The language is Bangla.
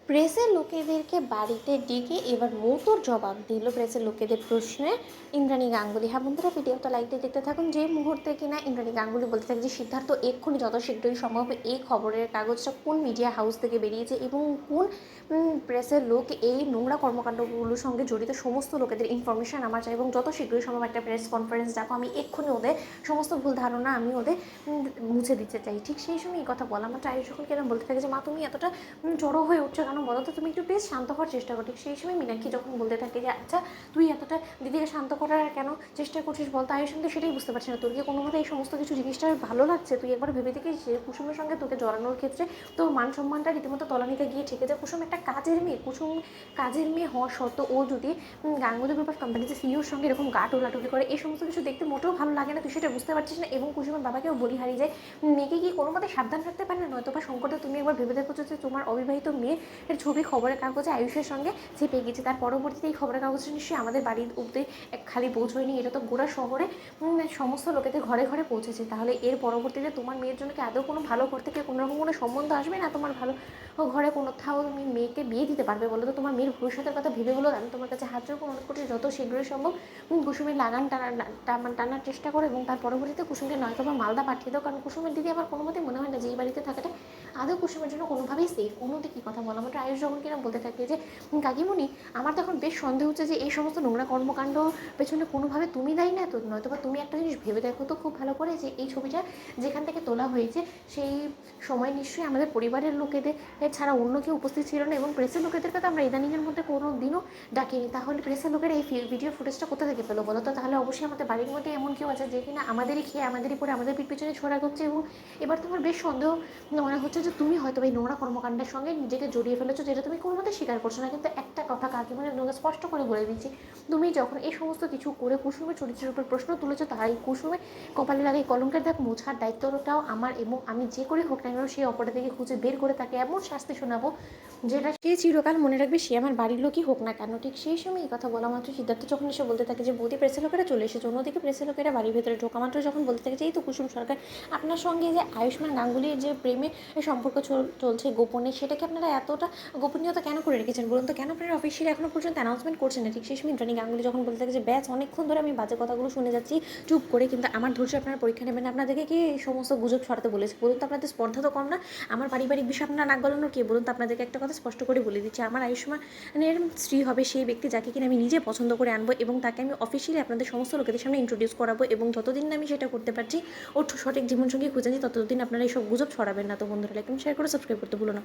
প্রেসের লোকেদেরকে বাড়িতে ডেকে এবার মতুর জবাব দিল প্রেসের লোকেদের প্রশ্নে ইন্দ্রাণী গাঙ্গুলি। হ্যাঁ বন্ধুরা, ভিডিওটা লাইক দিয়ে দেখতে থাকুন। যে মুহূর্তে কিনা ইন্দ্রাণী গাঙ্গুলি বলতে থাকে যে সিদ্ধার্থ এক্ষুনি যত শীঘ্রই সম্ভব এই খবরের কাগজটা কোন মিডিয়া হাউস থেকে বেরিয়েছে এবং কোন প্রেসের লোক এই নোংরা কর্মকাণ্ডগুলোর সঙ্গে জড়িত সমস্ত লোকেদের ইনফরমেশান আমার চাই এবং যত শীঘ্রই সম্ভব একটা প্রেস কনফারেন্স ডাকো। আমি এক্ষুনি ওদের সমস্ত ভুল ধারণা আমি ওদের মুছে দিতে চাই। ঠিক সেই সময় এই কথা বলা মাত্র আয়ুষ যখন কিনা বলতে থাকে যে মা তুমি এতটা জড়ো হয়ে উঠছো কেন বলো তো, তুমি একটু প্লিজ শান্ত হওয়ার চেষ্টা করো। ঠিক সেই সময় মীনাক্ষী যখন বলতে থাকে যে আচ্ছা তুই এতটা দিদিকে শান্ত করার কেন চেষ্টা করছিস বলতো, আয়ুষ কিন্তু সেটাই বুঝতে পারছি না তোর কি কোনো মতে এই সমস্ত কিছু জিনিসটা ভালো লাগছে। তুই একবার ভেবে দেখিস যে কুসুমের সঙ্গে তোকে জড়ানোর ক্ষেত্রে তোর মান সম্মানটা রীতিমতো তলানিতে গিয়ে ঠেকে যায়। কুসুম একটা কাজের মেয়ে, কুসুম কাজের মেয়ে হওয়া সত্ত্বেও ও যদি গাঙ্গুলি গ্রুপ অফ কোম্পানিতে সিইওর সঙ্গে এরকম গা টোলাটুলি করে এই সমস্ত কিছু দেখতে মোটেও ভালো লাগে না। তুই সেটা বুঝতে পারছিস না এবং কুসুমের বাবাকেও বলি হারিয়ে যায়। মেয়েকে কি কোনো মতে সাবধান রাখতে পারে না? নয়তো বা শঙ্করটা তুমি একবার ভেবে দেখো যে তোমার অবিবাহিত মেয়ে এর ছবি খবরের কাগজে আয়ুষের সঙ্গে চেপে গেছে, তার পরবর্তীতে এই খবরের কাগজটা নিশ্চয়ই আমাদের বাড়ির অব্দি খালি পৌঁছয়নি, এটা তো গোটা শহরে সমস্ত লোকেদের ঘরে ঘরে পৌঁছেছে। তাহলে এর পরবর্তীতে তোমার মেয়ের জন্য কি আদৌ কোনো ভালো ঘর থেকে কোনো রকম কোনো সম্বন্ধ আসবে না? তোমার ভালো ঘরে কোথাও তুমি মেয়েকে বিয়ে দিতে পারবে বলো তো? তোমার মেয়ের ভবিষ্যতের কথা ভেবে হলো আমি তোমার কাছে হাত জোড় অনুরোধ করছি যত শীঘ্রই সম্ভব কুসুমের লাগান টানার চেষ্টা করো এবং তার পরবর্তীতে কুসুমকে নয়তো বা মালদা পাঠিয়ে দাও। কারণ কুসুমের দিদি আমার কোনো মতে মনে হয় না যে এই বাড়িতে থাকাটা আদৌ কুসুমের জন্য কোনোভাবেই সেফ। অন্যদিকে কথা বলা মাত্র আয়ুষ যখন কিনা বলতে থাকে যে কাকিমণি আমার তো এখন বেশ সন্দেহ হচ্ছে যে এই সমস্ত নোংরা কর্মকাণ্ড পেছনে কোনোভাবে তুমি দায়ী না তো? নয়তো বা তুমি একটা জিনিস ভেবে দেখো তো খুব ভালো করে যে এই ছবিটা যেখান থেকে তোলা হয়েছে সেই সময় নিশ্চয়ই আমাদের পরিবারের লোকেদের ছাড়া অন্য কেউ উপস্থিত ছিল না এবং প্রেসের লোকেদেরকে তো আমরা ইদানিংয়ের মধ্যে কোনো দিনও ডাকিনি। তাহলে প্রেসের লোকেরা এই ভিডিও ফুটেজটা কোথা থেকে পেলো বলো তো? তাহলে অবশ্যই আমাদের বাড়ির মধ্যে এমন কেউ আছে যে কিনা আমাদেরই খেয়ে আমাদেরই পরে আমাদের পিঠ পিছনে ছড়া করছে এবং এবার তোমার বেশ সন্দেহ মনে হচ্ছে যে তুমি হয়তো এই নোংরা কর্মকাণ্ডের সঙ্গে নিজেকে জড়িয়ে ফেলেছো, যেটা তুমি কোনো মতে স্বীকার করছো না। কিন্তু একটা কথা কাকিমণি তোমাকে স্পষ্ট করে বলে দিচ্ছি, তুমি যখন এই সমস্ত কিছু করে কুসুমের চরিত্রের উপর প্রশ্ন তুলেছো তাই কুসুমে কপালে লাগে কলঙ্কের দাগ মোছার দায়িত্বটাও আমার এবং আমি যে করে হোক না কেন সেই অপরাধ থেকে খুঁজে বের করে তাকে এমন শাস্তি শোনাবো যেটা সে চিরকাল মনে রাখবে, সে আমার বাড়ির লোকই হোক না কেন। ঠিক সেই সময় এই কথা বলা মাত্র সিদ্ধার্থ যখন এসে বলতে থাকে যে বৌদি প্রেসের লোকেরা চলে এসেছে, অন্যদিকে প্রেসের লোকেরা বাড়ির ভেতরে ঢোকা মাত্র যখন বলতে থাকে যে এই তো কুসুম সরকার আপনার সঙ্গে যে আয়ুষ্মান গাঙ্গুলির যে প্রেমে সম্পর্ক চলছে গোপনে, সেটাকে আপনারা এতটা গোপনীয়তা কেন করে রেখেছেন বলুন তো? কেন আপনারা অফিসিয়ালি এখনও পর্যন্ত অ্যানাউন্সমেন্ট করছেন না? ঠিক সেই সময় ইন্দ্রাণী গাঙ্গুলি যখন বলতে থাকে যে ব্যাস অনেকক্ষণ ধরে আমি বাজে কথাগুলো শুনে যাচ্ছি চুপ করে, কিন্তু আমার ধৈর্য আপনারা পরীক্ষা নেবেন না। আপনাদেরকে কি এই সমস্ত গুজব ছড়াতে বলেছে বলুন তো? আপনাদের স্পর্ধা তো কম না। আমার পারিবারিক বিষয় আপনারা নাক গলানোর কে বলুন তো? আপনাদেরকে একটা কথা স্পষ্ট করে বলে দিচ্ছি, আমার আয়ুষ্মানের স্ত্রী হবে সেই ব্যক্তি যাকে কিনা আমি নিজে পছন্দ করে আনবো এবং তাকে আমি অফিসিয়ালি আপনাদের সমস্ত লোকেদের সামনে ইন্ট্রোডিউস করাবো এবং যতদিন না আমি সেটা করতে পারছি ওর সঠিক জীবনসঙ্গী খুঁজে নিই ততদিন আপনারা এইসব গুজব ছড়াবেন না। তো বন্ধুরা লাইক এবং শেয়ার করে সাবস্ক্রাইব করতে ভুলো না।